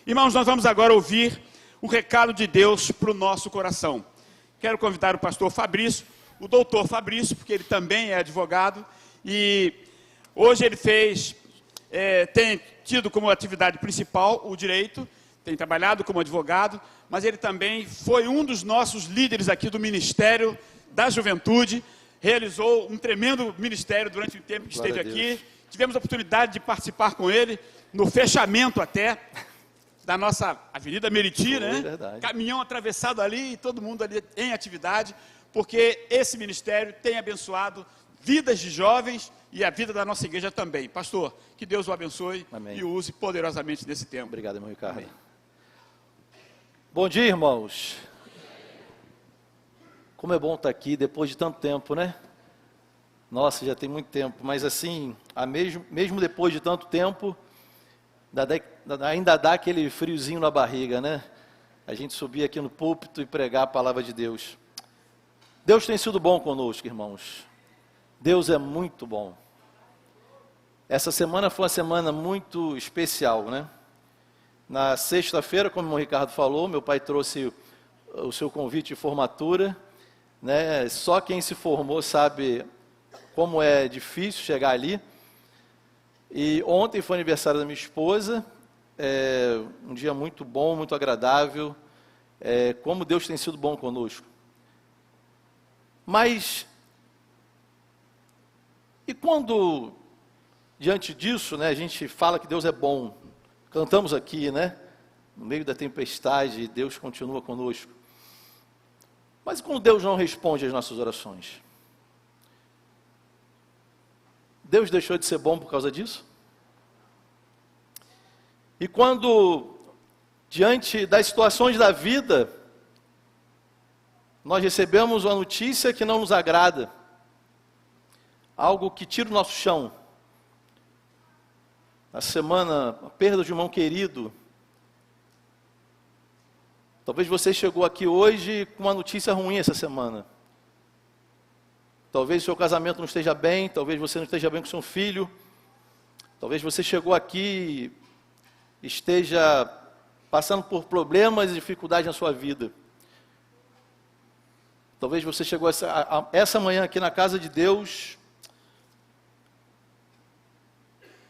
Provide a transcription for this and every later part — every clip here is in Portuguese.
Irmãos, nós vamos agora ouvir o recado de Deus para o nosso coração. Quero convidar o pastor Fabrício, o doutor Fabrício, porque ele também é advogado, e hoje ele tem tido como atividade principal o direito, tem trabalhado como advogado, mas ele também foi um dos nossos líderes aqui do Ministério da Juventude, realizou um tremendo ministério durante o tempo que esteve aqui. Tivemos a oportunidade de participar com ele no fechamento até da nossa Avenida Meriti, né? Verdade. Caminhão atravessado ali e todo mundo ali em atividade, porque esse ministério tem abençoado vidas de jovens e a vida da nossa igreja também. Pastor, que Deus o abençoe. Amém. E o use poderosamente nesse tempo. Obrigado, irmão Ricardo. Amém. Bom dia, irmãos. Como é bom estar aqui depois de tanto tempo, né? Nossa, já tem muito tempo, mas assim, mesmo depois de tanto tempo, ainda dá aquele friozinho na barriga, né? A gente subir aqui no púlpito e pregar a palavra de Deus. Deus tem sido bom conosco, irmãos. Deus é muito bom. Essa semana foi uma semana muito especial, né? Na sexta-feira, como o irmão Ricardo falou, meu pai trouxe o seu convite de formatura, né? Só quem se formou sabe como é difícil chegar ali. E ontem foi aniversário da minha esposa, um dia muito bom, muito agradável, como Deus tem sido bom conosco. Mas, e quando, diante disso, né, a gente fala que Deus é bom, cantamos aqui, né, no meio da tempestade, Deus continua conosco. Mas quando Deus não responde às nossas orações? Deus deixou de ser bom por causa disso? E quando, diante das situações da vida, nós recebemos uma notícia que não nos agrada, algo que tira o nosso chão. Na semana, a perda de um irmão querido. Talvez você chegou aqui hoje com uma notícia ruim essa semana. Talvez o seu casamento não esteja bem, talvez você não esteja bem com seu filho. Talvez você chegou aqui e esteja passando por problemas e dificuldades na sua vida. Talvez você chegou essa manhã aqui na casa de Deus,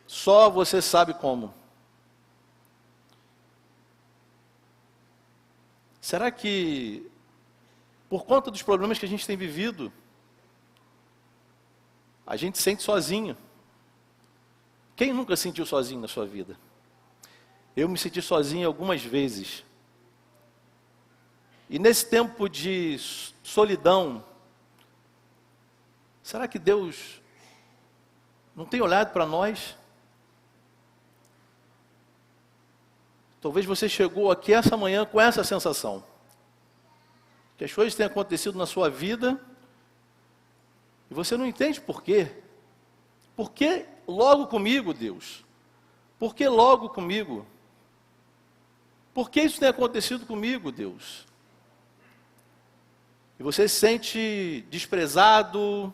só você sabe como. Será que, por conta dos problemas que a gente tem vivido, a gente sente sozinho? Quem nunca se sentiu sozinho na sua vida? Eu me senti sozinho algumas vezes. E nesse tempo de solidão, será que Deus não tem olhado para nós? Talvez você chegou aqui essa manhã com essa sensação. Que as coisas têm acontecido na sua vida e você não entende por quê. Por que logo comigo, Deus? Por que logo comigo? Por que isso tem acontecido comigo, Deus? E você se sente desprezado,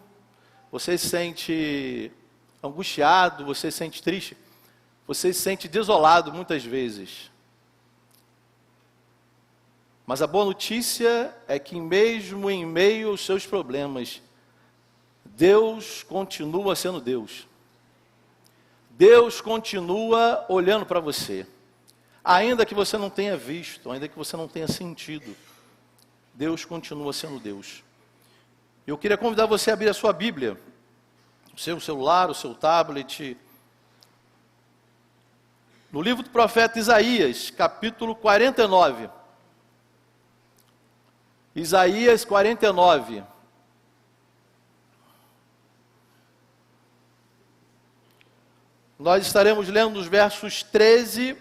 você se sente angustiado, você se sente triste, você se sente desolado muitas vezes. Mas a boa notícia é que mesmo em meio aos seus problemas, Deus continua sendo Deus. Deus continua olhando para você. Ainda que você não tenha visto, ainda que você não tenha sentido, Deus continua sendo Deus. Eu queria convidar você a abrir a sua Bíblia, o seu celular, o seu tablet, no livro do profeta Isaías, capítulo 49. Isaías 49. Nós estaremos lendo os versos 13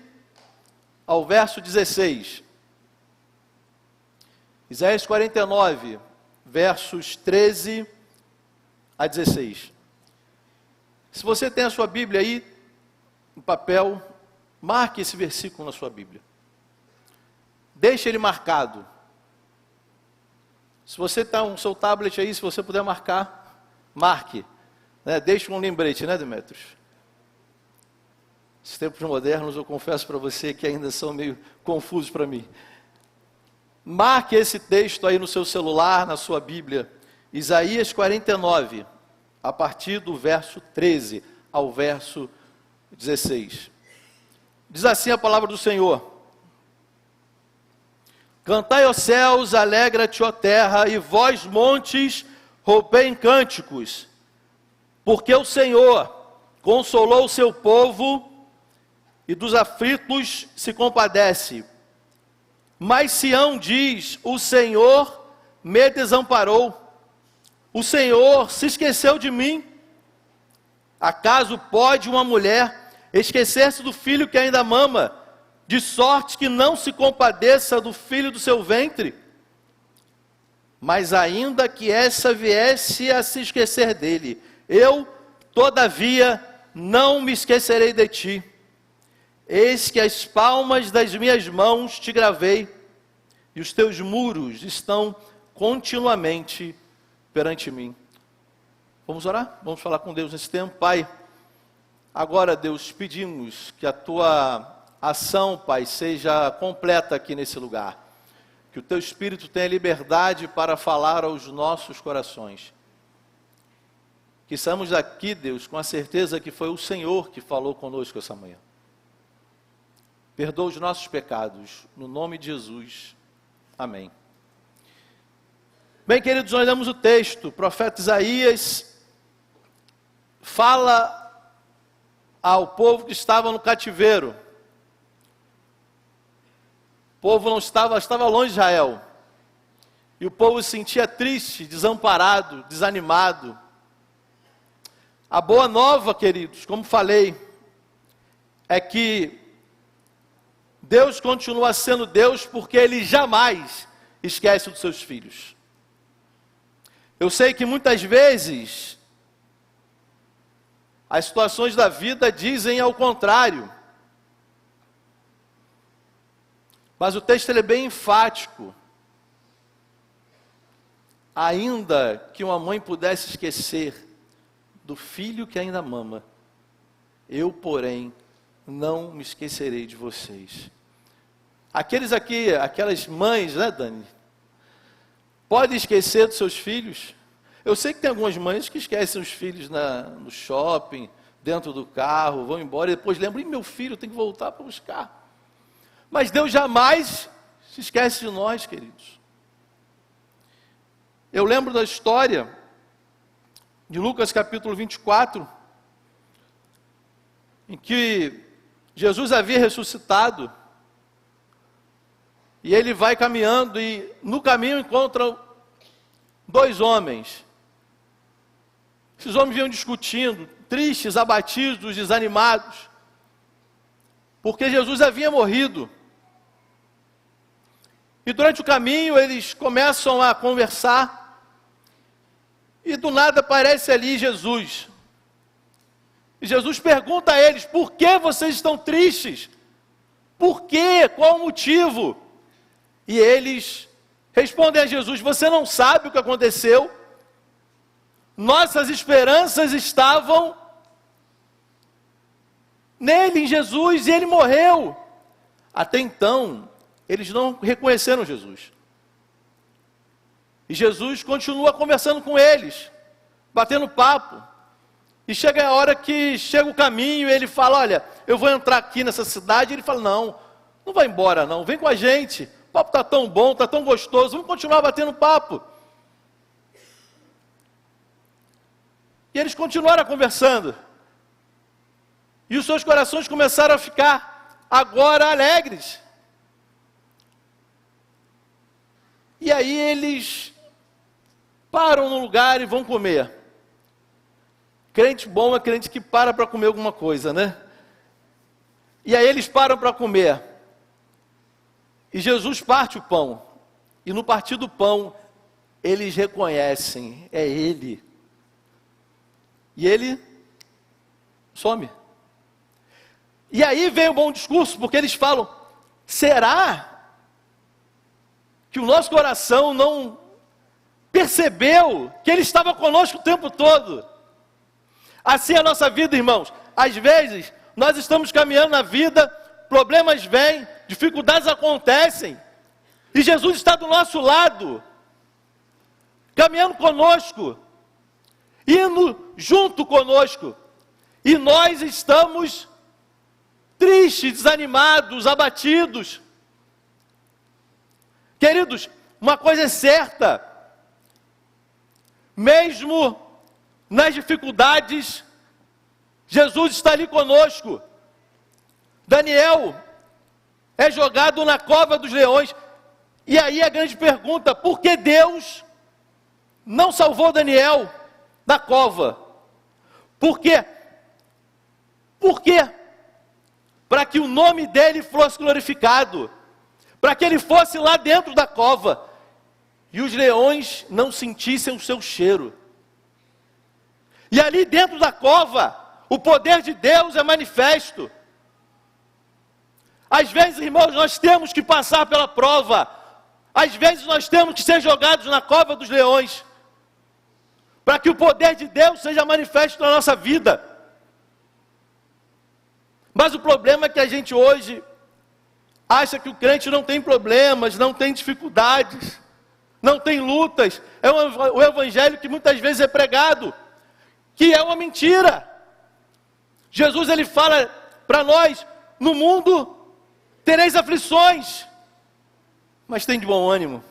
ao verso 16. Isaías 49, versos 13 a 16. Se você tem a sua Bíblia aí, em papel, marque esse versículo na sua Bíblia. Deixe ele marcado. Se você está no seu tablet aí, se você puder marcar, marque. Deixe um lembrete, né, Demetrios? Esses tempos modernos, eu confesso para você que ainda são meio confusos para mim. Marque esse texto aí no seu celular, na sua Bíblia. Isaías 49, a partir do verso 13 ao verso 16. Diz assim a palavra do Senhor: Cantai, ó céus, alegra-te, ó terra, e vós, montes, rompei em cânticos, porque o Senhor consolou o seu povo, e dos aflitos se compadece. Mas Sião diz: o Senhor me desamparou, o Senhor se esqueceu de mim. Acaso pode uma mulher esquecer-se do filho que ainda mama, de sorte que não se compadeça do filho do seu ventre? Mas ainda que essa viesse a se esquecer dele, eu, todavia, não me esquecerei de ti. Eis que as palmas das minhas mãos te gravei, e os teus muros estão continuamente perante mim. Vamos orar? Vamos falar com Deus nesse tempo. Pai, agora, Deus, pedimos que a tua ação, Pai, seja completa aqui nesse lugar. Que o teu Espírito tenha liberdade para falar aos nossos corações. Que saímos daqui, Deus, com a certeza que foi o Senhor que falou conosco essa manhã. Perdoa os nossos pecados, no nome de Jesus. Amém. Bem, queridos, nós lemos o texto. O profeta Isaías fala ao povo que estava no cativeiro. O povo não estava longe de Israel. E o povo se sentia triste, desamparado, desanimado. A boa nova, queridos, como falei, é que Deus continua sendo Deus, porque Ele jamais esquece dos seus filhos. Eu sei que muitas vezes as situações da vida dizem ao contrário. Mas o texto ele é bem enfático. Ainda que uma mãe pudesse esquecer do filho que ainda mama, eu, porém, não me esquecerei de vocês. Aquelas mães, né, Dani? Podem esquecer dos seus filhos? Eu sei que tem algumas mães que esquecem os filhos no shopping, dentro do carro, vão embora e depois lembram: meu filho, tem que voltar para buscar. Mas Deus jamais se esquece de nós, queridos. Eu lembro da história de Lucas capítulo 24, em que Jesus havia ressuscitado, e ele vai caminhando, e no caminho encontra dois homens. Esses homens vinham discutindo, tristes, abatidos, desanimados, porque Jesus havia morrido. E durante o caminho eles começam a conversar, e do nada aparece ali Jesus. E Jesus pergunta a eles: por que vocês estão tristes? Por quê? Qual o motivo? E eles respondem a Jesus: você não sabe o que aconteceu? Nossas esperanças estavam nele, em Jesus, e ele morreu. Até então, eles não reconheceram Jesus. E Jesus continua conversando com eles, batendo papo. E chega a hora que chega o caminho, e ele fala: olha, eu vou entrar aqui nessa cidade. E ele fala: não vai embora não, vem com a gente. O papo está tão bom, está tão gostoso, vamos continuar batendo papo. E eles continuaram conversando. E os seus corações começaram a ficar agora alegres. E aí eles param no lugar e vão comer. Crente bom é crente que para comer alguma coisa, né? E aí eles param para comer. E Jesus parte o pão. E no partir do pão, eles reconhecem: é Ele. E Ele some. E aí vem o bom discurso, porque eles falam: será que o nosso coração não percebeu que Ele estava conosco o tempo todo? Assim é a nossa vida, irmãos. Às vezes, nós estamos caminhando na vida, problemas vêm, dificuldades acontecem, e Jesus está do nosso lado, caminhando conosco, indo junto conosco, e nós estamos tristes, desanimados, abatidos. Queridos, uma coisa é certa, mesmo nas dificuldades, Jesus está ali conosco. Daniel é jogado na cova dos leões, e aí a grande pergunta, por que Deus não salvou Daniel da cova? Por quê? Por quê? Para que o nome dele fosse glorificado, para que ele fosse lá dentro da cova, e os leões não sentissem o seu cheiro. E ali dentro da cova, o poder de Deus é manifesto. Às vezes, irmãos, nós temos que passar pela prova, às vezes nós temos que ser jogados na cova dos leões, para que o poder de Deus seja manifesto na nossa vida. Mas o problema é que a gente hoje acha que o crente não tem problemas, não tem dificuldades, não tem lutas. É o evangelho que muitas vezes é pregado, que é uma mentira. Jesus, ele fala para nós, no mundo tereis aflições, mas tem de bom ânimo,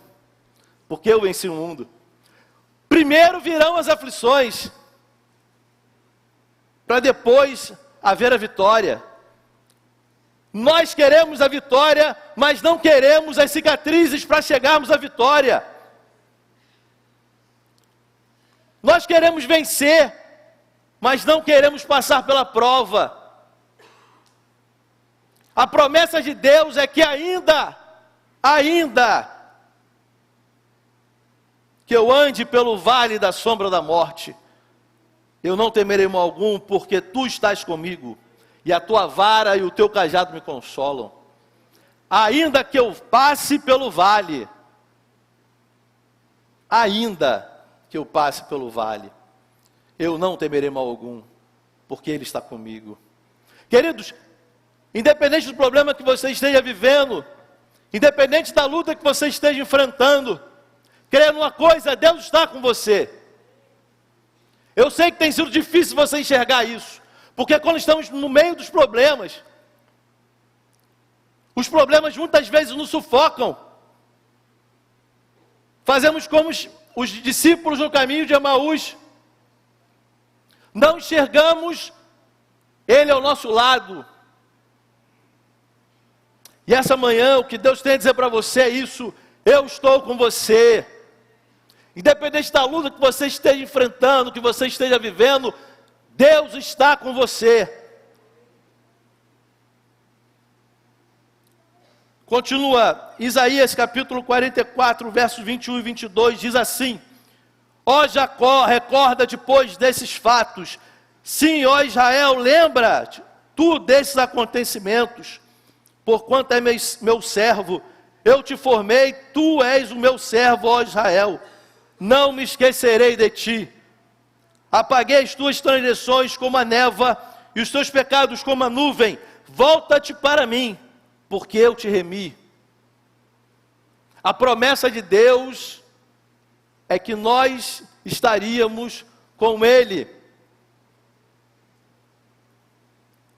porque eu venci o mundo. Primeiro virão as aflições, para depois haver a vitória. Nós queremos a vitória, mas não queremos as cicatrizes para chegarmos à vitória. Nós queremos vencer, mas não queremos passar pela prova. A promessa de Deus é que ainda que eu ande pelo vale da sombra da morte, eu não temerei mal algum, porque tu estás comigo, e a tua vara e o teu cajado me consolam. Ainda que eu passe pelo vale, eu não temerei mal algum, porque Ele está comigo. Queridos, independente do problema que você esteja vivendo, independente da luta que você esteja enfrentando, creia numa coisa, Deus está com você. Eu sei que tem sido difícil você enxergar isso, porque quando estamos no meio dos problemas, os problemas muitas vezes nos sufocam. Fazemos como os discípulos no caminho de Emaús, não enxergamos Ele ao nosso lado. E essa manhã o que Deus tem a dizer para você é isso: eu estou com você. Independente da luta que você esteja enfrentando, que você esteja vivendo, Deus está com você. Continua, Isaías capítulo 44, versos 21 e 22, diz assim: ó Jacó, recorda depois desses fatos. Sim, ó Israel, lembra-te tu desses acontecimentos. Porquanto é meu servo, eu te formei, tu és o meu servo, ó Israel. Não me esquecerei de ti. Apaguei as tuas transgressões como a névoa e os teus pecados como a nuvem. Volta-te para mim, porque eu te remi. A promessa de Deus é que nós estaríamos com Ele.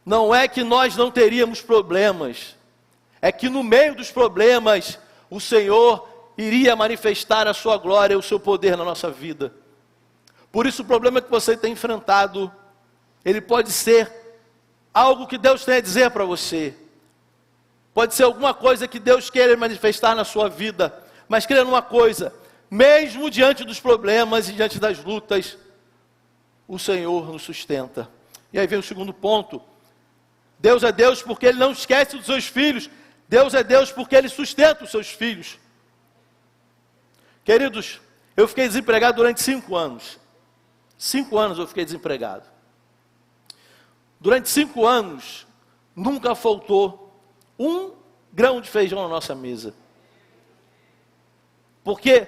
Não é que nós não teríamos problemas, é que no meio dos problemas, o Senhor iria manifestar a sua glória e o seu poder na nossa vida. Por isso o problema que você tem enfrentado, ele pode ser algo que Deus tem a dizer para você. Pode ser alguma coisa que Deus queira manifestar na sua vida. Mas creia numa coisa, mesmo diante dos problemas e diante das lutas, o Senhor nos sustenta. E aí vem o segundo ponto. Deus é Deus porque Ele não esquece dos seus filhos. Deus é Deus porque Ele sustenta os seus filhos. Queridos, eu fiquei desempregado durante 5 anos. 5 anos eu fiquei desempregado. Durante 5 anos, nunca faltou 1 grão de feijão na nossa mesa. Porque,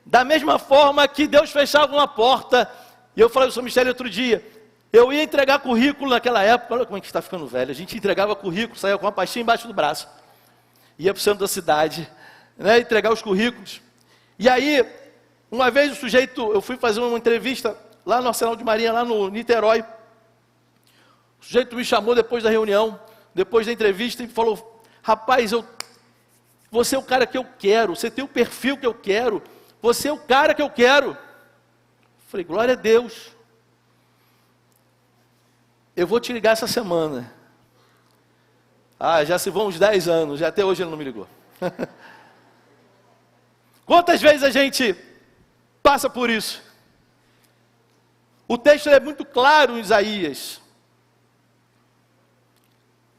da mesma forma que Deus fechava uma porta, e eu falei ao Sr. Michele outro dia, Eu ia entregar currículo naquela época, olha como é que está ficando velho. A gente entregava currículo, saía com uma pastinha embaixo do braço. Ia para o centro da cidade, né, entregar os currículos. E aí, uma vez eu fui fazer uma entrevista lá no Arsenal de Marinha, lá no Niterói. O sujeito me chamou depois da reunião, depois da entrevista, e falou: rapaz, você é o cara que eu quero, você tem o perfil que eu quero, você é o cara que eu quero. Falei: glória a Deus. Eu vou te ligar essa semana. Já se vão uns 10 anos, já até hoje ele não me ligou. Quantas vezes a gente passa por isso? O texto é muito claro em Isaías.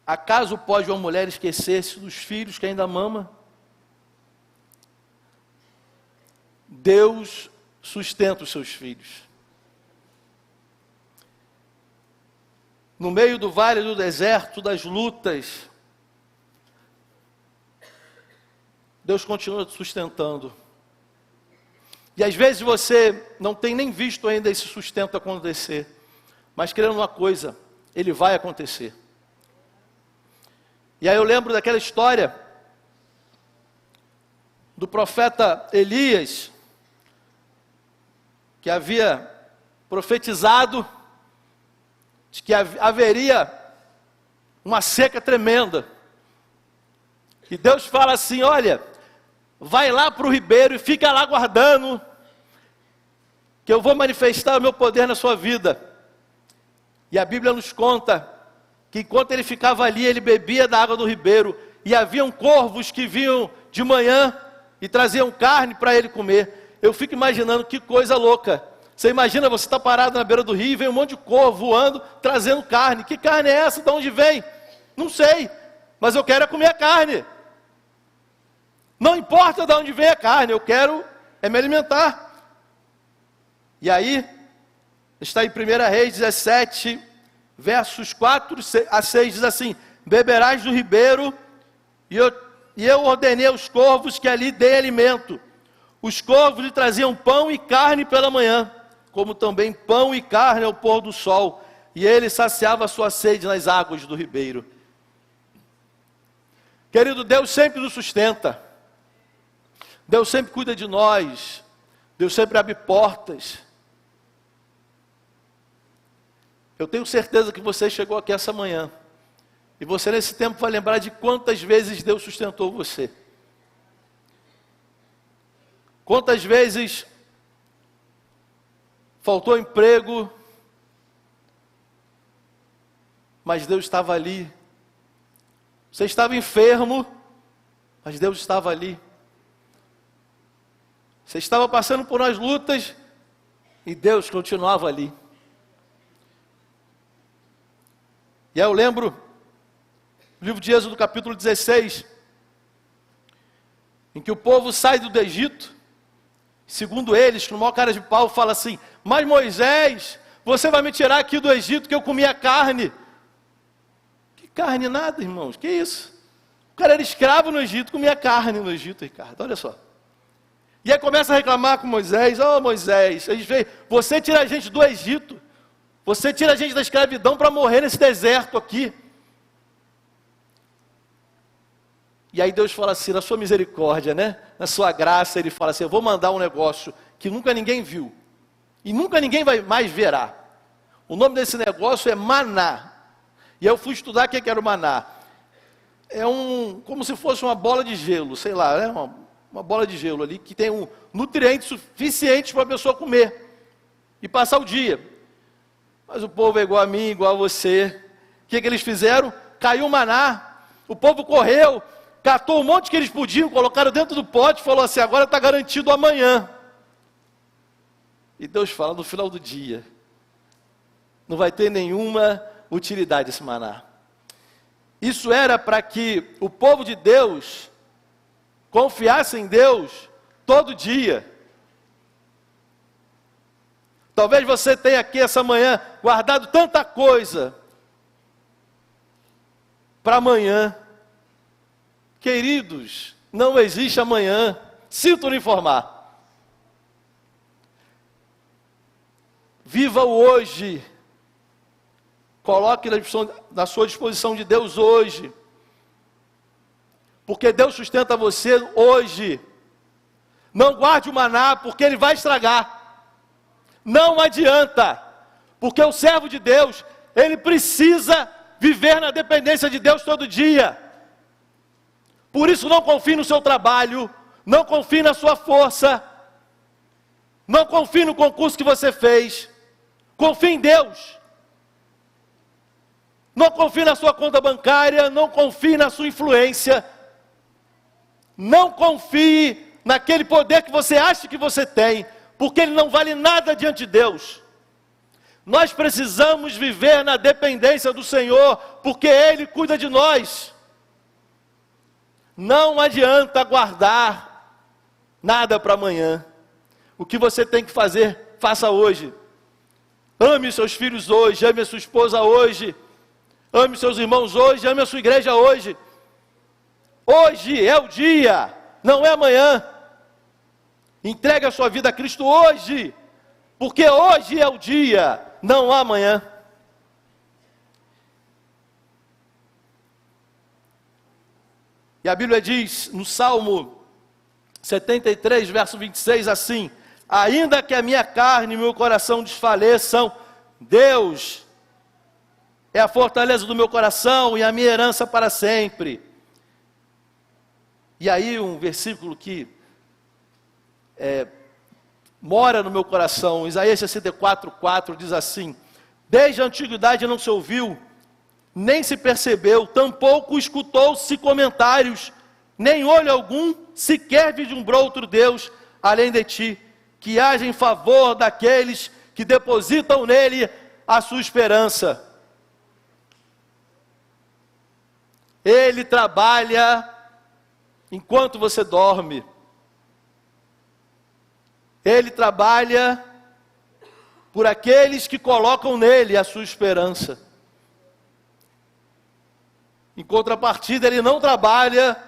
Acaso pode uma mulher esquecer-se dos filhos que ainda mama? Deus sustenta os seus filhos. No meio do vale do deserto, das lutas, Deus continua sustentando. E às vezes você não tem nem visto ainda esse sustento acontecer. Mas querendo uma coisa, ele vai acontecer. E aí eu lembro daquela história do profeta Elias, que havia profetizado de que haveria uma seca tremenda. E Deus fala assim: olha, vai lá para o ribeiro e fica lá guardando, que eu vou manifestar o meu poder na sua vida. E a Bíblia nos conta que enquanto ele ficava ali, ele bebia da água do ribeiro, e haviam corvos que vinham de manhã e traziam carne para ele comer. Eu fico imaginando que coisa louca. Você imagina, você está parado na beira do rio e vem um monte de corvo voando, trazendo carne. Que carne é essa? De onde vem? Não sei, mas eu quero comer a carne. Não importa de onde vem a carne, eu quero me alimentar. E aí, está em 1 Reis 17, versos 4 a 6, diz assim: beberás do ribeiro, e eu ordenei aos corvos que ali dei alimento. Os corvos lhe traziam pão e carne pela manhã, como também pão e carne ao pôr do sol, e ele saciava a sua sede nas águas do ribeiro. Querido, Deus sempre nos sustenta. Deus sempre cuida de nós. Deus sempre abre portas. Eu tenho certeza que você chegou aqui essa manhã, e você nesse tempo vai lembrar de quantas vezes Deus sustentou você. Quantas vezes faltou emprego, mas Deus estava ali. Você estava enfermo, mas Deus estava ali. Você estava passando por umas lutas, e Deus continuava ali. E aí eu lembro, no livro de Êxodo, capítulo 16, em que o povo sai do Egito, segundo eles, com o maior cara de pau, fala assim: mas Moisés, você vai me tirar aqui do Egito que eu comia carne. Que carne nada, irmãos, que isso? O cara era escravo no Egito, comia carne no Egito, Ricardo, olha só. E aí começa a reclamar com Moisés: oh Moisés, a gente vê, você tira a gente do Egito, você tira a gente da escravidão para morrer nesse deserto aqui. E aí Deus fala assim, na sua misericórdia, né? Na sua graça, Ele fala assim: eu vou mandar um negócio que nunca ninguém viu, e nunca ninguém mais verá. O nome desse negócio é maná. E eu fui estudar o que era o maná. É como se fosse uma bola de gelo, sei lá, né? Uma bola de gelo ali, que tem nutrientes suficientes para a pessoa comer e passar o dia. Mas o povo é igual a mim, igual a você. O que eles fizeram? Caiu o maná, o povo correu, catou um monte que eles podiam, colocaram dentro do pote e falou assim: agora está garantido amanhã. E Deus fala: no final do dia, não vai ter nenhuma utilidade esse maná. Isso era para que o povo de Deus confiasse em Deus todo dia. Talvez você tenha aqui essa manhã guardado tanta coisa para amanhã. Queridos, não existe amanhã. Sinto lhe informar. Viva o hoje. Coloque na sua disposição de Deus hoje. Porque Deus sustenta você hoje. Não guarde o maná, porque ele vai estragar. Não adianta. Porque o servo de Deus, ele precisa viver na dependência de Deus todo dia. Por isso não confie no seu trabalho, não confie na sua força, não confie no concurso que você fez. Confie em Deus. Não confie na sua conta bancária, não confie na sua influência. Não confie naquele poder que você acha que você tem, porque ele não vale nada diante de Deus. Nós precisamos viver na dependência do Senhor, porque Ele cuida de nós. Não adianta guardar nada para amanhã. O que você tem que fazer, faça hoje. Ame os seus filhos hoje, ame a sua esposa hoje, ame os seus irmãos hoje, ame a sua igreja hoje. Hoje é o dia, não é amanhã. Entregue a sua vida a Cristo hoje, porque hoje é o dia, não há amanhã. E a Bíblia diz no Salmo 73, verso 26, assim: ainda que a minha carne e meu coração desfaleçam, Deus é a fortaleza do meu coração e a minha herança para sempre. E aí um versículo que mora no meu coração, Isaías 64, 4, diz assim: desde a antiguidade não se ouviu, nem se percebeu, tampouco escutou-se comentários, nem olho algum sequer vislumbrou outro Deus, além de ti, que age em favor daqueles que depositam nele a sua esperança. Ele trabalha enquanto você dorme. Ele trabalha por aqueles que colocam nele a sua esperança. Em contrapartida, ele não trabalha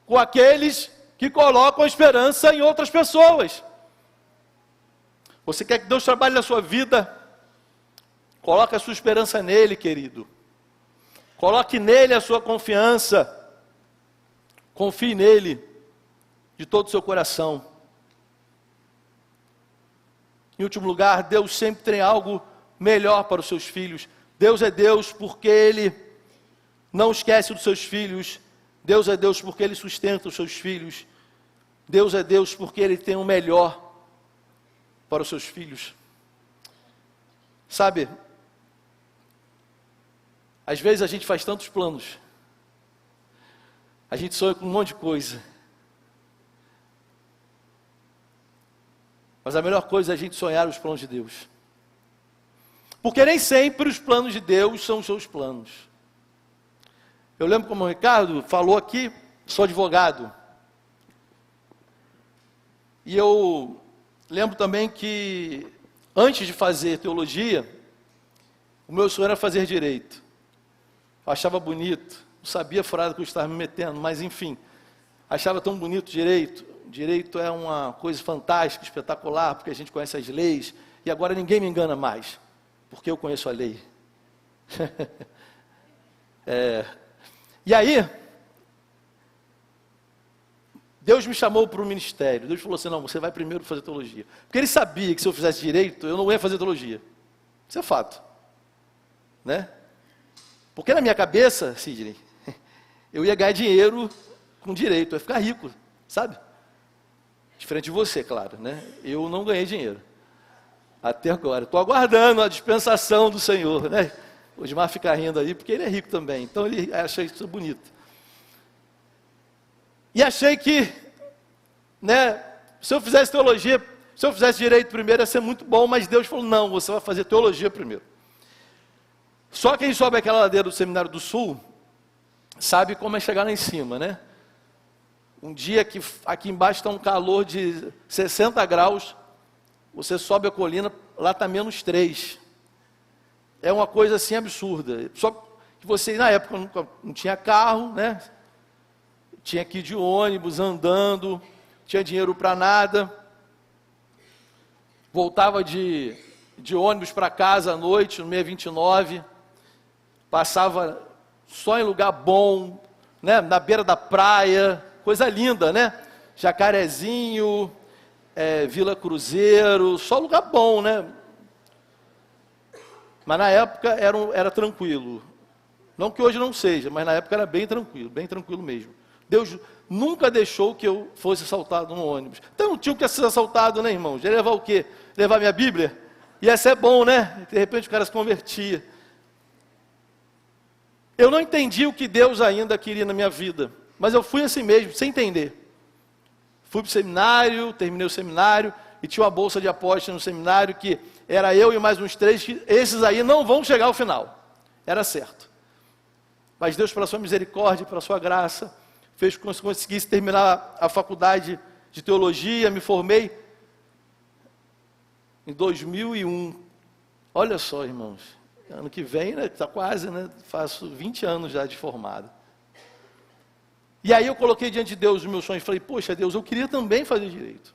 com aqueles que colocam a esperança em outras pessoas. Você quer que Deus trabalhe na sua vida? Coloque a sua esperança nele, querido. Coloque nele a sua confiança. Confie nele de todo o seu coração. Em último lugar, Deus sempre tem algo melhor para os seus filhos. Deus é Deus porque Ele não esquece dos seus filhos. Deus é Deus porque Ele sustenta os seus filhos. Deus é Deus porque Ele tem o melhor para os seus filhos. Sabe, às vezes a gente faz tantos planos. A gente sonha com um monte de coisa. Mas a melhor coisa é a gente sonhar os planos de Deus. Porque nem sempre os planos de Deus são os seus planos. Eu lembro como o Ricardo falou aqui, sou advogado. E eu lembro também que, antes de fazer teologia, o meu sonho era fazer direito. Eu achava bonito, não sabia a furada que eu estava me metendo, mas enfim, achava tão bonito direito. Direito é uma coisa fantástica, espetacular, porque a gente conhece as leis, e agora ninguém me engana mais, porque eu conheço a lei. E aí, Deus me chamou para o ministério. Deus falou assim: não, você vai primeiro fazer teologia. Porque Ele sabia que se eu fizesse direito, eu não ia fazer teologia. Isso é fato. Né? Porque na minha cabeça, Sidney, eu ia ganhar dinheiro com direito, eu ia ficar rico, sabe? Diferente de você, claro, né? Eu não ganhei dinheiro. Até agora. Estou aguardando a dispensação do Senhor, né? O Osmar fica rindo aí, porque ele é rico também. Então ele acha isso bonito. E achei que, né? Se eu fizesse teologia, se eu fizesse direito primeiro, ia ser muito bom, mas Deus falou: não, você vai fazer teologia primeiro. Só quem sobe aquela ladeira do Seminário do Sul, sabe como é chegar lá em cima, né? Um dia que aqui embaixo está um calor de 60 graus, você sobe a colina, lá está -3. É uma coisa assim absurda. Só que você, na época, não tinha carro, né? Tinha que ir de ônibus, andando, tinha dinheiro para nada. Voltava de ônibus para casa à noite, no 629. passava só em lugar bom, né? Na beira da praia, coisa linda, né? Jacarezinho, Vila Cruzeiro, só lugar bom, né? Mas na época era tranquilo. Não que hoje não seja, mas na época era bem tranquilo mesmo. Deus nunca deixou que eu fosse assaltado no ônibus. Então não tinha que ser assaltado, né, irmãos? Ia levar o quê? Levar minha Bíblia? Ia ser bom, né? De repente o cara se convertia. Eu não entendi o que Deus ainda queria na minha vida, mas eu fui assim mesmo, sem entender. Fui para o seminário, terminei o seminário, e tinha uma bolsa de aposta no seminário, que era eu e mais uns 3, que esses aí não vão chegar ao final. Era certo. Mas Deus, pela sua misericórdia, pela sua graça, fez com que eu conseguisse terminar a faculdade de teologia, me formei em 2001. Olha só, irmãos, ano que vem, né, está quase, né, faço 20 anos já de formado. E aí eu coloquei diante de Deus os meus sonhos, falei, poxa Deus, eu queria também fazer direito.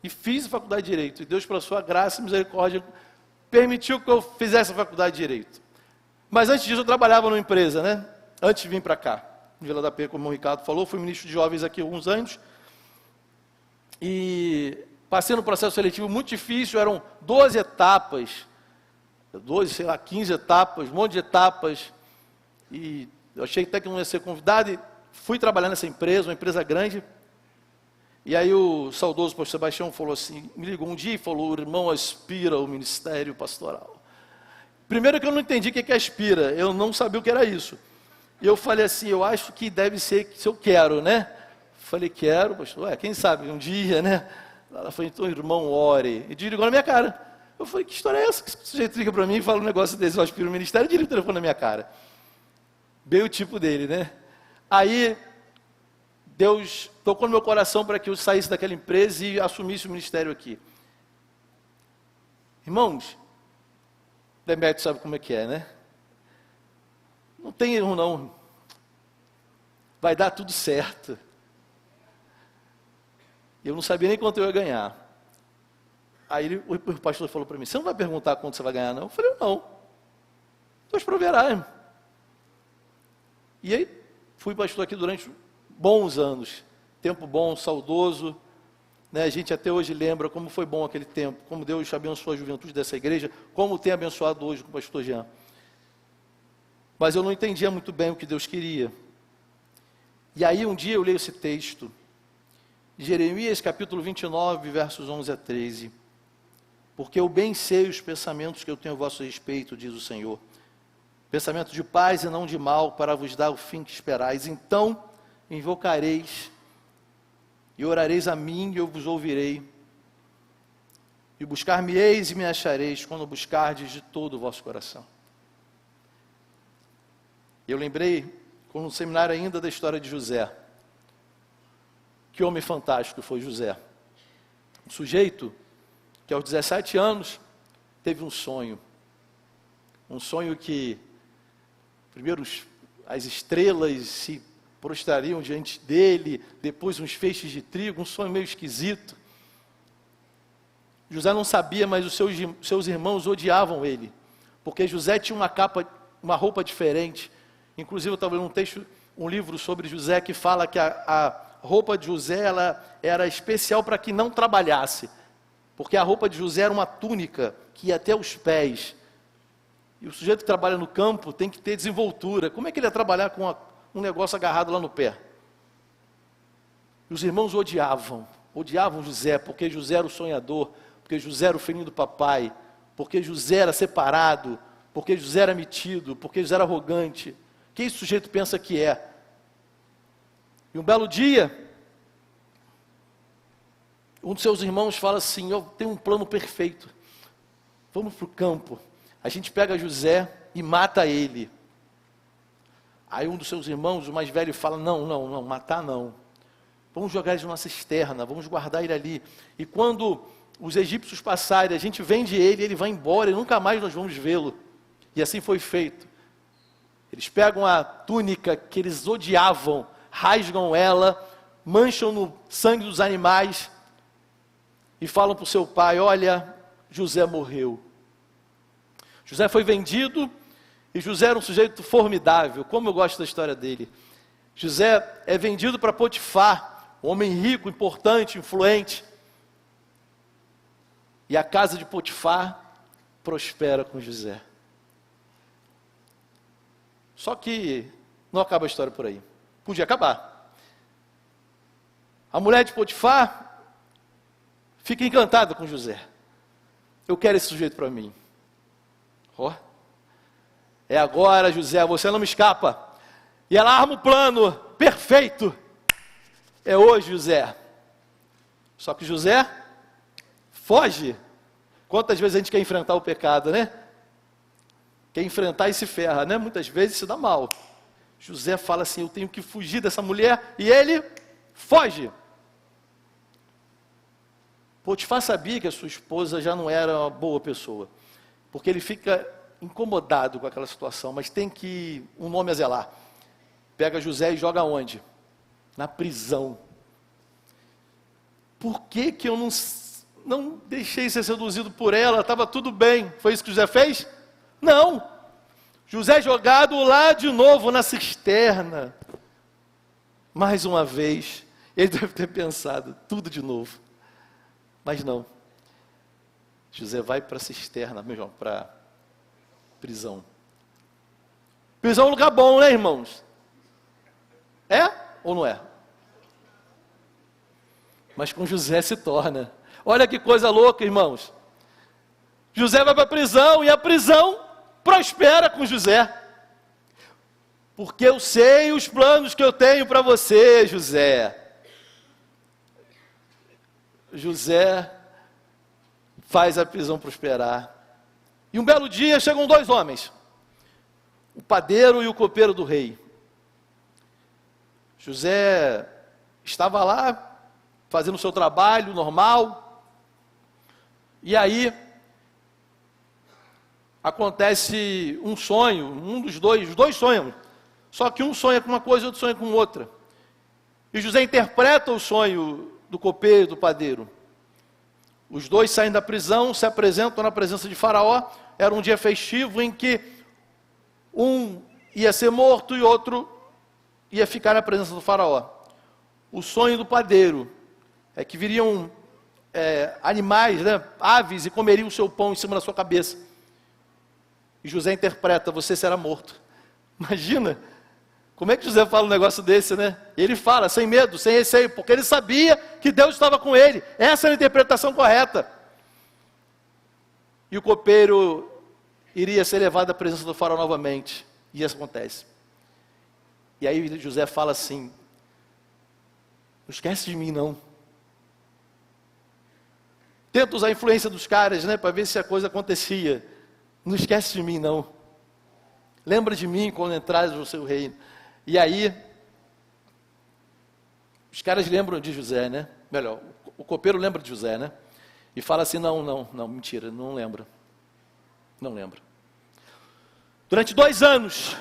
E fiz a faculdade de direito, e Deus, pela sua graça e misericórdia, permitiu que eu fizesse a faculdade de direito. Mas antes disso eu trabalhava numa empresa, né, antes de vir para cá. Em Vila da Penha, como o Ricardo falou, fui ministro de jovens aqui há alguns anos. E passei no processo seletivo muito difícil, eram 12 etapas, 15 etapas, um monte de etapas. E eu achei até que não ia ser convidado, e fui trabalhar nessa empresa, uma empresa grande. E aí o saudoso pastor Sebastião falou assim, me ligou um dia e falou, o irmão aspira ao ministério pastoral. Primeiro que eu não entendi o que é aspira, eu não sabia o que era isso. E eu falei assim, eu acho que deve ser se eu quero, né? Falei, quero, pastor, quem sabe, um dia, né? Ela falou, então, irmão, ore. E desligou na minha cara. Eu falei, que história é essa? Que sujeito liga para mim e fala um negócio desse, eu aspiro o ministério, e desliga o telefone na minha cara. Bem o tipo dele, né? Aí, Deus tocou no meu coração para que eu saísse daquela empresa e assumisse o ministério aqui. Irmãos, Demetrio sabe como é que é, né? Não tem erro não. Vai dar tudo certo. Eu não sabia nem quanto eu ia ganhar. Aí o pastor falou para mim, você não vai perguntar quanto você vai ganhar não? Eu falei, não. Deus proverá, irmão. E aí, fui pastor aqui durante bons anos. Tempo bom, saudoso. Né? A gente até hoje lembra como foi bom aquele tempo, como Deus abençoou a juventude dessa igreja, como tem abençoado hoje com o pastor Jean. Mas eu não entendia muito bem o que Deus queria. E aí um dia eu leio esse texto, Jeremias capítulo 29, versos 11 a 13. Porque eu bem sei os pensamentos que eu tenho a vosso respeito, diz o Senhor. Pensamento de paz e não de mal, para vos dar o fim que esperais. Então invocareis e orareis a mim e eu vos ouvirei. E buscar-me-eis e me achareis, quando buscardes de todo o vosso coração. Eu lembrei, com um seminário ainda, da história de José. Que homem fantástico foi José. Um sujeito que aos 17 anos teve um sonho. Um sonho que, primeiro, as estrelas se prostrariam diante dele, depois uns feixes de trigo, um sonho meio esquisito. José não sabia, mas os seus irmãos odiavam ele, porque José tinha uma roupa diferente. Inclusive, eu estava lendo um livro sobre José, que fala que a roupa de José ela era especial para que não trabalhasse, porque a roupa de José era uma túnica que ia até os pés. E o sujeito que trabalha no campo tem que ter desenvoltura. Como é que ele ia trabalhar com um negócio agarrado lá no pé? E os irmãos odiavam José, porque José era o sonhador, porque José era o filhinho do papai, porque José era separado, porque José era metido, porque José era arrogante. Quem esse sujeito pensa que é? E um belo dia, um dos seus irmãos fala assim, eu tenho um plano perfeito, vamos para o campo, a gente pega José e mata ele. Aí um dos seus irmãos, o mais velho, fala, não, matar não, vamos jogar ele numa cisterna, vamos guardar ele ali, e quando os egípcios passarem, a gente vende ele, ele vai embora, e nunca mais nós vamos vê-lo. E assim foi feito. Eles pegam a túnica que eles odiavam, rasgam ela, mancham no sangue dos animais e falam para o seu pai, olha, José morreu. José foi vendido E José era um sujeito formidável, como eu gosto da história dele. José é vendido para Potifar, um homem rico, importante, influente. E a casa de Potifar prospera com José. Só que não acaba a história por aí. Podia acabar. A mulher de Potifar fica encantada com José. Eu quero esse sujeito para mim. Ó. É agora, José, você não me escapa. E ela arma o plano perfeito. É hoje, José. Só que José foge. Quantas vezes a gente quer enfrentar o pecado, né? Quer enfrentar e se ferra, né? Muitas vezes se dá mal. José fala assim, eu tenho que fugir dessa mulher. E ele foge. Potifar sabia que a sua esposa já não era uma boa pessoa. Porque ele fica incomodado com aquela situação, mas tem que um nome a zelar. Pega José e joga onde? Na prisão. Por que que eu não deixei ser seduzido por ela? Estava tudo bem. Foi isso que José fez? Não. José jogado lá de novo na cisterna. Mais uma vez. Ele deve ter pensado, tudo de novo. Mas não. José vai para a cisterna, mesmo, para prisão. Prisão é um lugar bom, né, irmãos? É ou não é? Mas com José se torna. Olha que coisa louca, irmãos. José vai para a prisão e a prisão prospera com José. Porque eu sei os planos que eu tenho para você, José. José faz a prisão prosperar. E um belo dia chegam dois homens, o padeiro e o copeiro do rei. José estava lá, fazendo o seu trabalho normal, e aí acontece um sonho, os dois sonham, só que um sonha com uma coisa e outro sonha com outra. E José interpreta o sonho do copeiro e do padeiro. Os dois saem da prisão, se apresentam na presença de Faraó. Era um dia festivo em que um ia ser morto e outro ia ficar na presença do Faraó. O sonho do padeiro é que viriam animais, né, aves, e comeriam o seu pão em cima da sua cabeça. E José interpreta, você será morto. Imagina, como é que José fala um negócio desse, né? Ele fala, sem medo, sem receio, porque ele sabia que Deus estava com ele. Essa era a interpretação correta. E o copeiro iria ser levado à presença do faraó novamente. E isso acontece. E aí José fala assim, não esquece de mim não. Tenta usar a influência dos caras, né, para ver se a coisa acontecia. Não esquece de mim não. Lembra de mim quando entrares no seu reino. E aí, os caras lembram de José, né? Melhor, o copeiro lembra de José, né? E fala assim, não, mentira, não lembra. Não lembra. Durante 2 anos,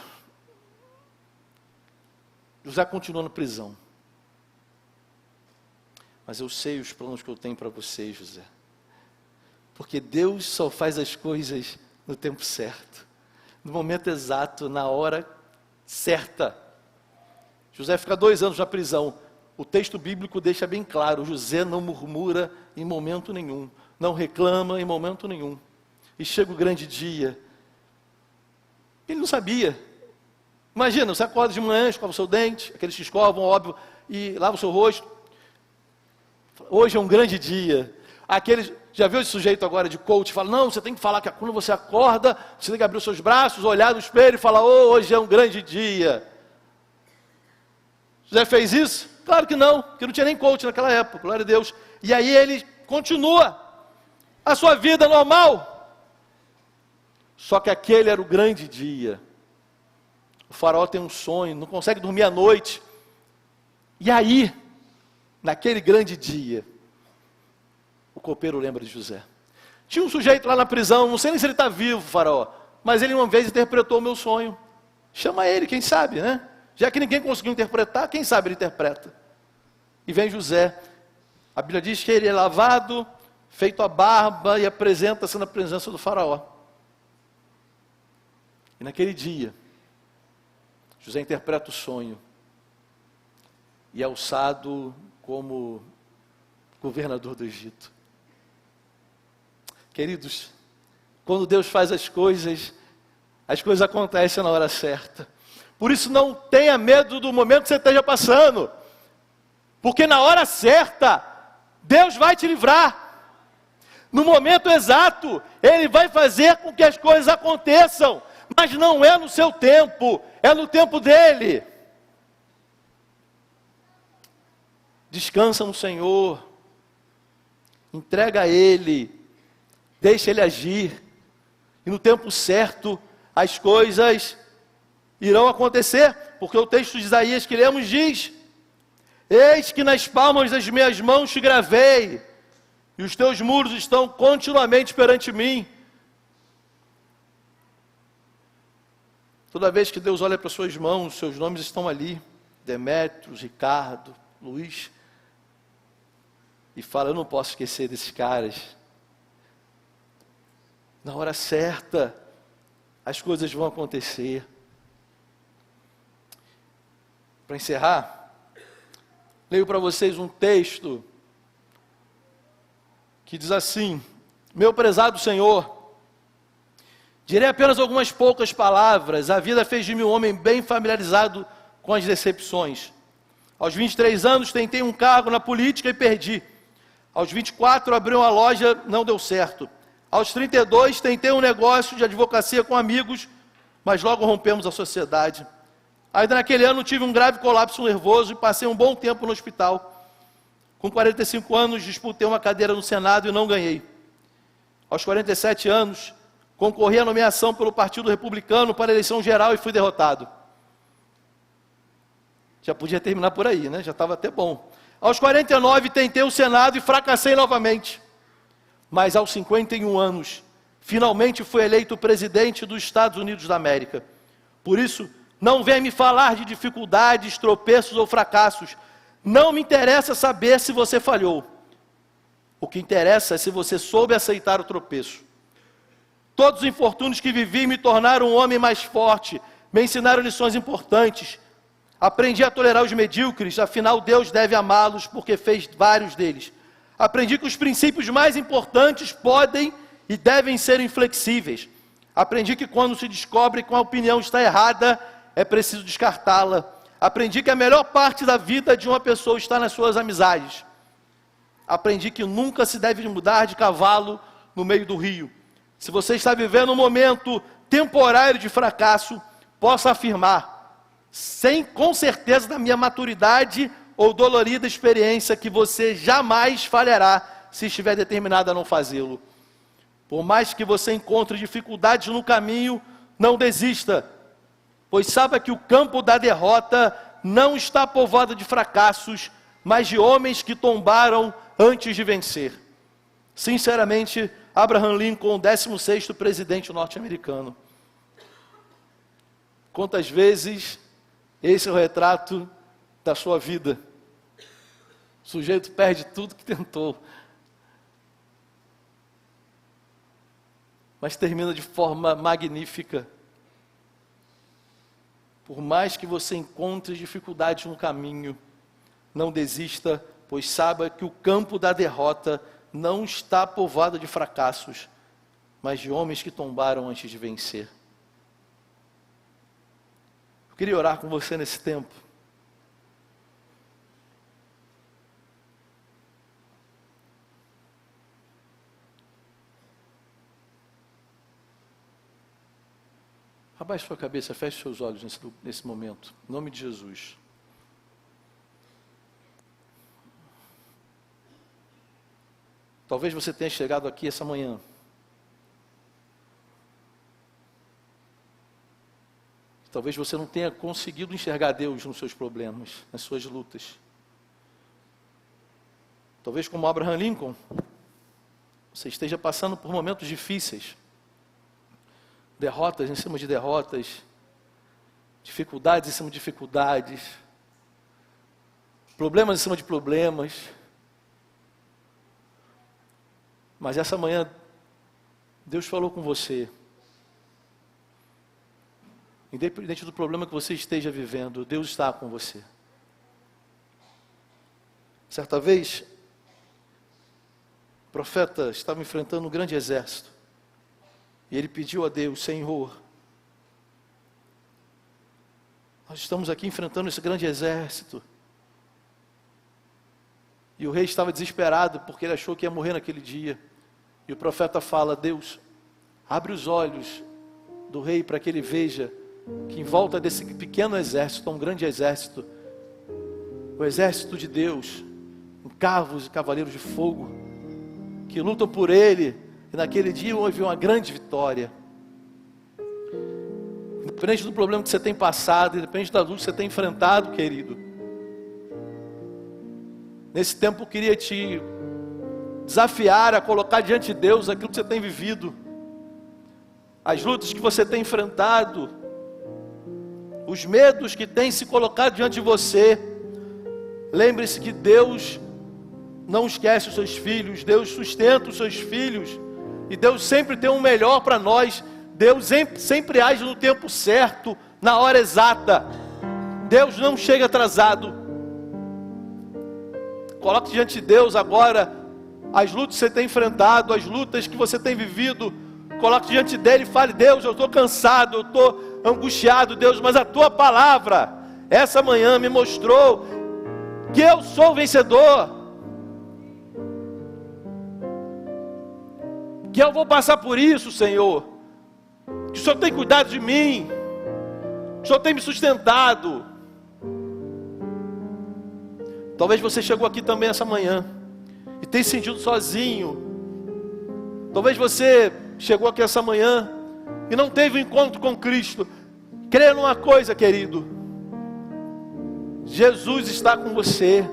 José continua na prisão. Mas eu sei os planos que eu tenho para você, José. Porque Deus só faz as coisas no tempo certo. No momento exato, na hora certa. José fica 2 anos na prisão. O texto bíblico deixa bem claro, José não murmura em momento nenhum, não reclama em momento nenhum. E chega o grande dia. Ele não sabia. Imagina, você acorda de manhã, escova o seu dente, aqueles que escovam, óbvio, e lava o seu rosto. Hoje é um grande dia. Aqueles, já viu esse sujeito agora de coach, fala, não, você tem que falar que quando você acorda, você tem que abrir os seus braços, olhar no espelho e falar, hoje é um grande dia. José fez isso? Claro que não, porque não tinha nem coach naquela época, glória a Deus. E aí ele continua a sua vida normal. Só que aquele era o grande dia. O faraó tem um sonho, não consegue dormir à noite. E aí, naquele grande dia, o copeiro lembra de José. Tinha um sujeito lá na prisão, não sei nem se ele está vivo, faraó, mas ele uma vez interpretou o meu sonho. Chama ele, quem sabe, né? Já que ninguém conseguiu interpretar, quem sabe ele interpreta. E vem José. A Bíblia diz que ele é lavado, feito a barba e apresenta-se na presença do faraó. E naquele dia, José interpreta o sonho e é alçado como governador do Egito. Queridos, quando Deus faz as coisas acontecem na hora certa. Por isso não tenha medo do momento que você esteja passando, porque na hora certa, Deus vai te livrar. No momento exato, Ele vai fazer com que as coisas aconteçam, mas não é no seu tempo, é no tempo dEle. Descansa no Senhor, entrega a Ele, deixa Ele agir, e no tempo certo, as coisas irão acontecer, porque o texto de Isaías que lemos diz: eis que nas palmas das minhas mãos te gravei, e os teus muros estão continuamente perante mim. Toda vez que Deus olha para suas mãos, seus nomes estão ali, Demétrios, Ricardo, Luiz, e fala: eu não posso esquecer desses caras. Na hora certa, as coisas vão acontecer. Para encerrar, leio para vocês um texto que diz assim: meu prezado Senhor, direi apenas algumas poucas palavras. A vida fez de mim um homem bem familiarizado com as decepções. Aos 23 anos tentei um cargo na política e perdi. Aos 24 abri uma loja, não deu certo. Aos 32 tentei um negócio de advocacia com amigos, mas logo rompemos a sociedade. Ainda naquele ano tive um grave colapso nervoso e passei um bom tempo no hospital. Com 45 anos disputei uma cadeira no Senado e não ganhei. Aos 47 anos concorri à nomeação pelo Partido Republicano para a eleição geral e fui derrotado. Já podia terminar por aí, né? Já estava até bom. Aos 49 tentei o Senado e fracassei novamente. Mas aos 51 anos, finalmente fui eleito presidente dos Estados Unidos da América. Por isso, não venha me falar de dificuldades, tropeços ou fracassos. Não me interessa saber se você falhou. O que interessa é se você soube aceitar o tropeço. Todos os infortúnios que vivi me tornaram um homem mais forte, me ensinaram lições importantes. Aprendi a tolerar os medíocres, afinal Deus deve amá-los porque fez vários deles. Aprendi que os princípios mais importantes podem e devem ser inflexíveis. Aprendi que quando se descobre que uma opinião está errada, é preciso descartá-la. Aprendi que a melhor parte da vida de uma pessoa está nas suas amizades. Aprendi que nunca se deve mudar de cavalo no meio do rio. Se você está vivendo um momento temporário de fracasso, posso afirmar, com certeza da minha maturidade ou dolorida experiência, que você jamais falhará se estiver determinado a não fazê-lo. Por mais que você encontre dificuldades no caminho, não desista, pois saiba que o campo da derrota não está povoado de fracassos, mas de homens que tombaram antes de vencer. Sinceramente, Abraham Lincoln, 16º presidente norte-americano. Quantas vezes esse é o retrato da sua vida? O sujeito perde tudo que tentou, mas termina de forma magnífica. Por mais que você encontre dificuldades no caminho, não desista, pois saiba que o campo da derrota não está povoado de fracassos, mas de homens que tombaram antes de vencer. Eu queria orar com você nesse tempo. Abaixe sua cabeça, feche seus olhos nesse momento, em nome de Jesus. Talvez você tenha chegado aqui essa manhã talvez você não tenha conseguido enxergar Deus nos seus problemas, nas suas lutas. Talvez como Abraham Lincoln, você esteja passando por momentos difíceis, derrotas em cima de derrotas, dificuldades em cima de dificuldades, problemas em cima de problemas. Mas essa manhã, Deus falou com você. Independente do problema que você esteja vivendo, Deus está com você. Certa vez, o profeta estava enfrentando um grande exército. E ele pediu a Deus: Senhor, nós estamos aqui enfrentando esse grande exército. E o rei estava desesperado porque ele achou que ia morrer naquele dia. E o profeta fala: Deus, abre os olhos do rei para que ele veja que em volta desse pequeno exército, um grande exército, o exército de Deus, com carros e cavaleiros de fogo, que lutam por ele, e naquele dia houve uma grande vitória. Independente do problema que você tem passado, independente da luta que você tem enfrentado, querido, nesse tempo eu queria te desafiar a colocar diante de Deus aquilo que você tem vivido, as lutas que você tem enfrentado, os medos que têm se colocado diante de você. Lembre-se que Deus não esquece os seus filhos, Deus sustenta os seus filhos, e Deus sempre tem o melhor para nós. Deus sempre age no tempo certo, na hora exata. Deus não chega atrasado. Coloque diante de Deus agora as lutas que você tem enfrentado, as lutas que você tem vivido. Coloque diante dele e fale: Deus, eu estou cansado, eu estou angustiado, Deus, mas a tua palavra essa manhã me mostrou que eu sou vencedor, que eu vou passar por isso, Senhor, que o Senhor tem cuidado de mim, que o Senhor tem me sustentado. Talvez você chegou aqui também essa manhã e tem se sentido sozinho. Talvez você chegou aqui essa manhã e não teve um encontro com Cristo. Creia numa coisa, querido: Jesus está com você.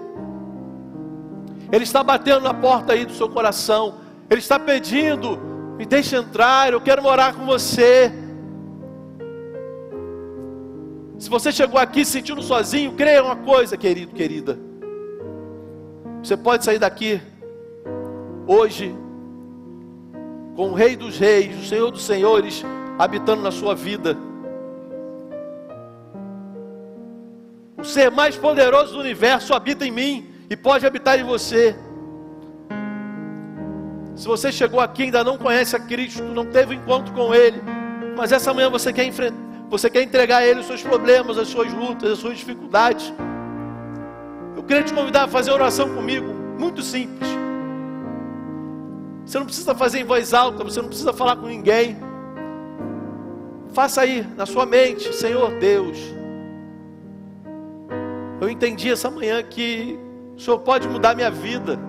Ele está batendo na porta aí do seu coração. Ele está pedindo: me deixe entrar, eu quero morar com você. Se você chegou aqui se sentindo sozinho, creia uma coisa, querido, querida: você pode sair daqui hoje com o Rei dos Reis, o Senhor dos Senhores habitando na sua vida. O ser mais poderoso do universo habita em mim e pode habitar em você. Se você chegou aqui e ainda não conhece a Cristo, não teve um encontro com Ele, mas essa manhã você quer entregar a Ele os seus problemas, as suas lutas, as suas dificuldades, eu queria te convidar a fazer oração comigo, muito simples. Você não precisa fazer em voz alta, você não precisa falar com ninguém. Faça aí na sua mente: Senhor Deus, eu entendi essa manhã que o Senhor pode mudar minha vida,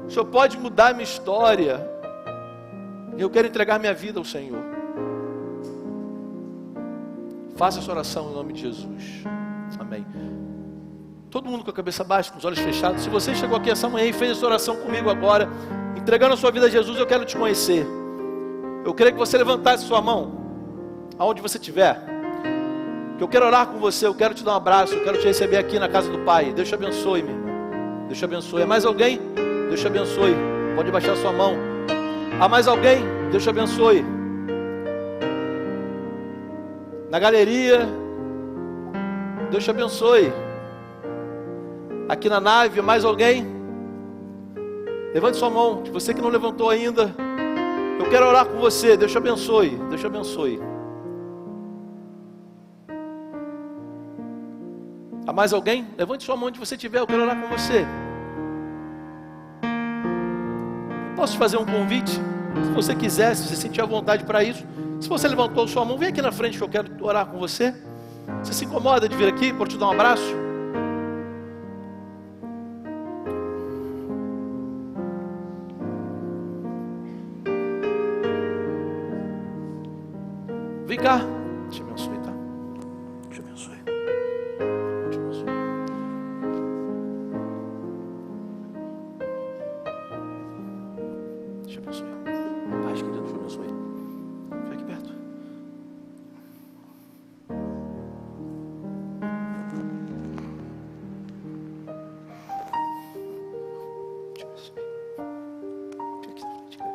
o Senhor pode mudar minha história, e eu quero entregar minha vida ao Senhor. Faça essa oração em nome de Jesus. Amém. Todo mundo com a cabeça baixa, com os olhos fechados. Se você chegou aqui essa manhã e fez essa oração comigo agora, entregando a sua vida a Jesus, eu quero te conhecer. Eu queria que você levantasse sua mão, aonde você estiver, que eu quero orar com você, eu quero te dar um abraço, eu quero te receber aqui na casa do Pai. Deus te abençoe, meu irmão. Deus te abençoe. Há mais alguém? Deus te abençoe. Pode baixar sua mão. Há mais alguém? Deus te abençoe. Na galeria, Deus te abençoe. Aqui na nave, mais alguém? Levante sua mão. Você que não levantou ainda, eu quero orar com você. Deus te abençoe. Deus te abençoe. Há mais alguém? Levante sua mão onde você estiver. Eu quero orar com você. Posso te fazer um convite? Se você quiser, se você sentir a vontade para isso. Se você levantou sua mão, vem aqui na frente que eu quero orar com você. Você se incomoda de vir aqui para te dar um abraço? Vem cá. Te abençoe, tá? Te abençoe. Te abençoe. Te abençoe. Paz, querido, te abençoe. Vem aqui perto. Te abençoe. Vem aqui na frente, cara.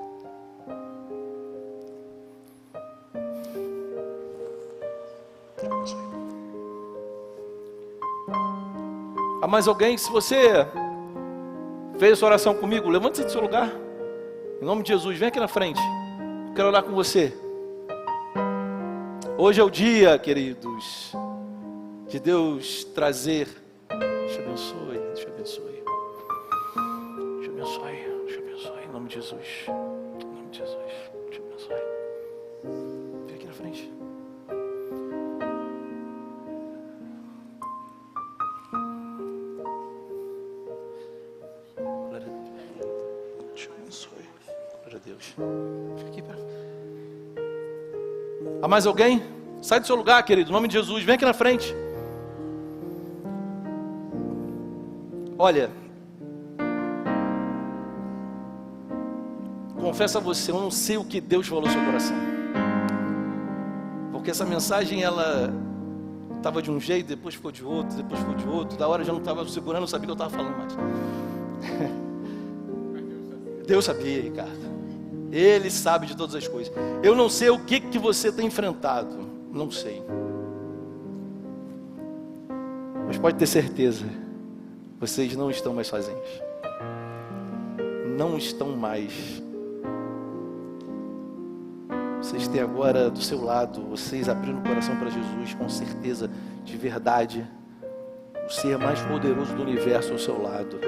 Há mais alguém? Se você fez essa oração comigo, levante-se do seu lugar. Em nome de Jesus, vem aqui na frente. Eu quero orar com você. Hoje é o dia, queridos, de Deus trazer. Deus te abençoe, Deus te abençoe. Deus te abençoe, Deus te abençoe. Em nome de Jesus. Em nome de Jesus. Deus te abençoe. Vem aqui na frente. Glória a Deus. Deus te abençoe. Glória a Deus. Fica aqui, pera. Há mais alguém? Sai do seu lugar, querido, em nome de Jesus, vem aqui na frente. Olha, confesso a você, eu não sei o que Deus falou no seu coração. Porque essa mensagem, ela estava de um jeito, depois ficou de outro, depois ficou de outro. Da hora eu já não estava segurando, não sabia o que eu estava falando mais. Deus sabia, Ricardo. Ele sabe de todas as coisas. Eu não sei o que você tem enfrentado. Não sei. Mas pode ter certeza. Vocês não estão mais sozinhos. Não estão mais. Vocês têm agora do seu lado, vocês abrindo o coração para Jesus, com certeza, de verdade, o ser mais poderoso do universo ao seu lado.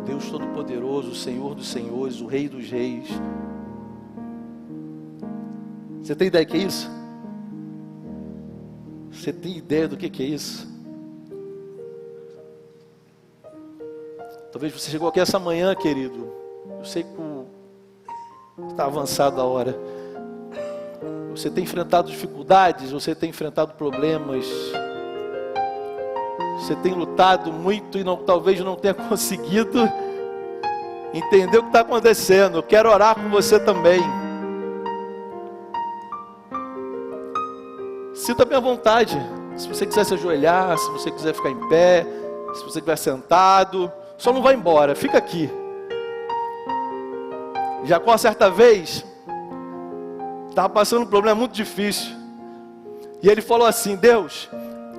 Deus Todo-Poderoso, o Senhor dos Senhores, o Rei dos Reis. Você tem ideia do que é isso? Você tem ideia do que é isso? Talvez você chegou aqui essa manhã, querido. Eu sei que está avançada a hora. Você tem enfrentado dificuldades, você tem enfrentado problemas. Você tem lutado muito e talvez não tenha conseguido entender o que está acontecendo. Eu quero orar com você também. Sinta bem à vontade. Se você quiser se ajoelhar, se você quiser ficar em pé, se você estiver sentado, só não vai embora, fica aqui. Jacó, certa vez, estava passando um problema muito difícil. E ele falou assim: Deus,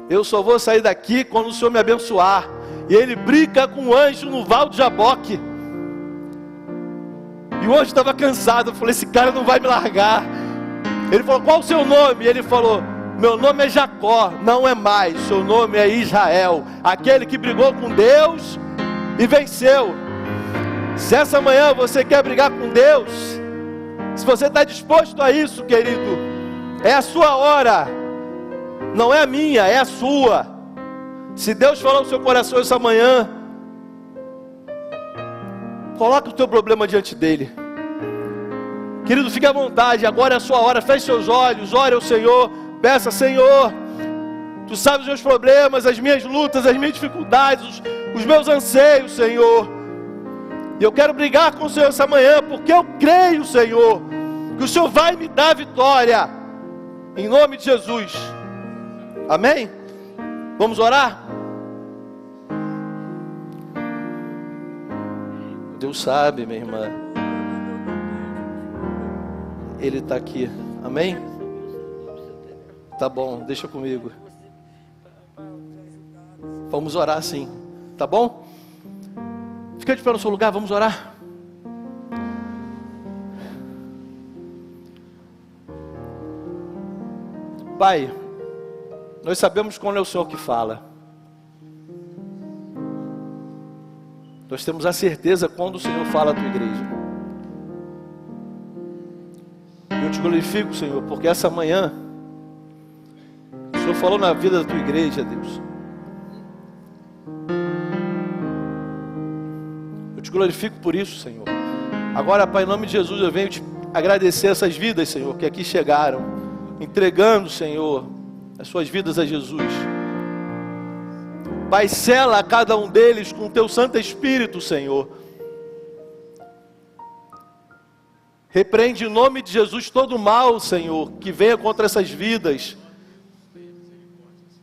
eu só vou sair daqui quando o Senhor me abençoar. E ele brinca com o anjo no Val de Jaboque. E o anjo estava cansado. Eu falei: esse cara não vai me largar. Ele falou: qual o seu nome? E ele falou: meu nome é Jacó, não é mais. Seu nome é Israel. Aquele que brigou com Deus e venceu. Se essa manhã você quer brigar com Deus, se você está disposto a isso, querido, é a sua hora. Não é a minha, é a sua. Se Deus falou no seu coração essa manhã, coloca o teu problema diante dele. Querido, fique à vontade, agora é a sua hora. Feche seus olhos, ore ao Senhor. Peça: Senhor, Tu sabes os meus problemas, as minhas lutas, as minhas dificuldades, os meus anseios, Senhor. E eu quero brigar com o Senhor essa manhã, porque eu creio, Senhor, que o Senhor vai me dar vitória, em nome de Jesus. Amém? Vamos orar? Deus sabe, minha irmã. Ele está aqui. Amém? Tá bom, deixa comigo. Vamos orar sim. Tá bom? Fica de pé no seu lugar, vamos orar. Pai, nós sabemos quando é o Senhor que fala. Nós temos a certeza quando o Senhor fala à tua igreja. Eu te glorifico, Senhor, porque essa manhã o Senhor falou na vida da tua igreja, Deus. Eu te glorifico por isso, Senhor. Agora, Pai, em nome de Jesus, eu venho te agradecer essas vidas, Senhor, que aqui chegaram, entregando, Senhor, as suas vidas a Jesus. Pai, sela a cada um deles com o teu Santo Espírito, Senhor. Repreende em nome de Jesus todo o mal, Senhor, que venha contra essas vidas.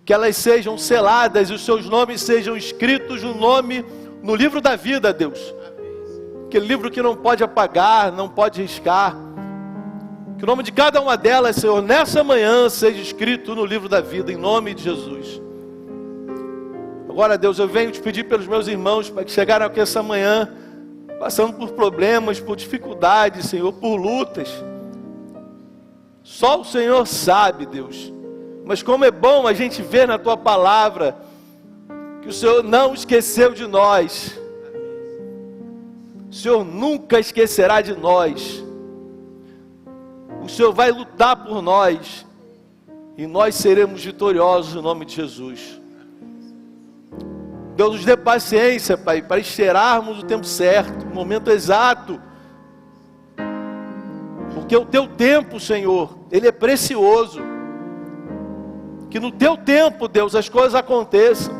Que elas sejam seladas e os seus nomes sejam escritos no livro da vida, Deus. Aquele livro que não pode apagar, não pode riscar. Que o nome de cada uma delas, Senhor, nessa manhã seja escrito no livro da vida, em nome de Jesus. Agora, Deus, eu venho te pedir pelos meus irmãos, Pai, que chegaram aqui essa manhã, passando por problemas, por dificuldades, Senhor, por lutas. Só o Senhor sabe, Deus. Mas como é bom a gente ver na Tua palavra que o Senhor não esqueceu de nós. O Senhor nunca esquecerá de nós. O Senhor vai lutar por nós. E nós seremos vitoriosos no nome de Jesus. Deus nos dê paciência, Pai, para esperarmos o tempo certo, o momento exato. Porque o Teu tempo, Senhor, Ele é precioso. Que no Teu tempo, Deus, as coisas aconteçam.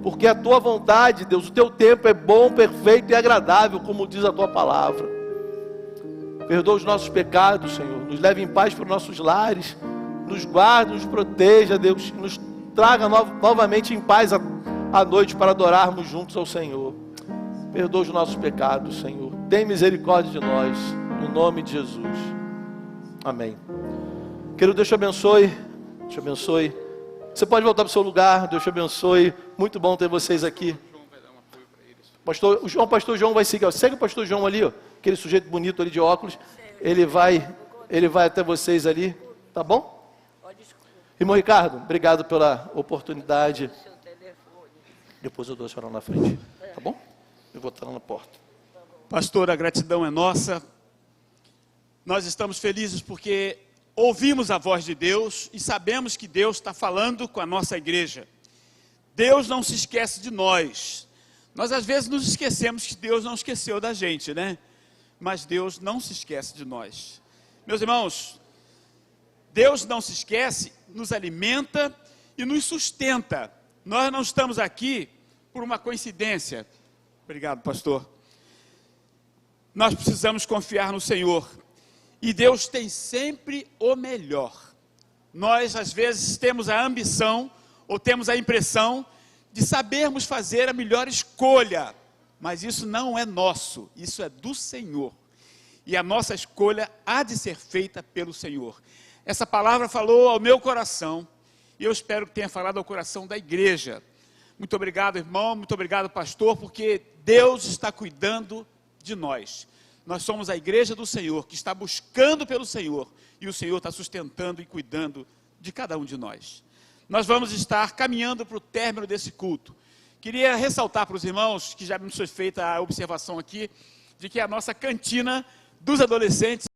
Porque a Tua vontade, Deus, o Teu tempo é bom, perfeito e agradável, como diz a Tua palavra. Perdoa os nossos pecados, Senhor. Nos leve em paz para os nossos lares. Nos guarde, nos proteja, Deus. Nos traga novamente em paz à noite para adorarmos juntos ao Senhor. Perdoa os nossos pecados, Senhor. Tem misericórdia de nós. No nome de Jesus. Amém. Querido, Deus te abençoe. Deus te abençoe. Você pode voltar para o seu lugar. Deus te abençoe. Muito bom ter vocês aqui. Pastor João vai seguir. Segue o pastor João ali, ó. Aquele sujeito bonito ali de óculos. Ele vai até vocês ali. Tá bom? Irmão Ricardo, obrigado pela oportunidade. Depois eu dou a senhora lá na frente. Tá bom? Eu vou estar lá na porta. Pastor, a gratidão é nossa. Nós estamos felizes porque ouvimos a voz de Deus e sabemos que Deus está falando com a nossa igreja. Deus não se esquece de nós. Nós às vezes nos esquecemos que Deus não esqueceu da gente, né? Mas Deus não se esquece de nós. Meus irmãos, Deus não se esquece, nos alimenta e nos sustenta. Nós não estamos aqui por uma coincidência. Obrigado, pastor. Nós precisamos confiar no Senhor. E Deus tem sempre o melhor. Nós, às vezes, temos a ambição ou temos a impressão de sabermos fazer a melhor escolha. Mas isso não é nosso, isso é do Senhor. E a nossa escolha há de ser feita pelo Senhor. Essa palavra falou ao meu coração. E eu espero que tenha falado ao coração da igreja. Muito obrigado, irmão. Muito obrigado, pastor. Porque Deus está cuidando de nós. Nós somos a igreja do Senhor, que está buscando pelo Senhor. E o Senhor está sustentando e cuidando de cada um de nós. Nós vamos estar caminhando para o término desse culto. Queria ressaltar para os irmãos, que já me foi feita a observação aqui, de que a nossa cantina dos adolescentes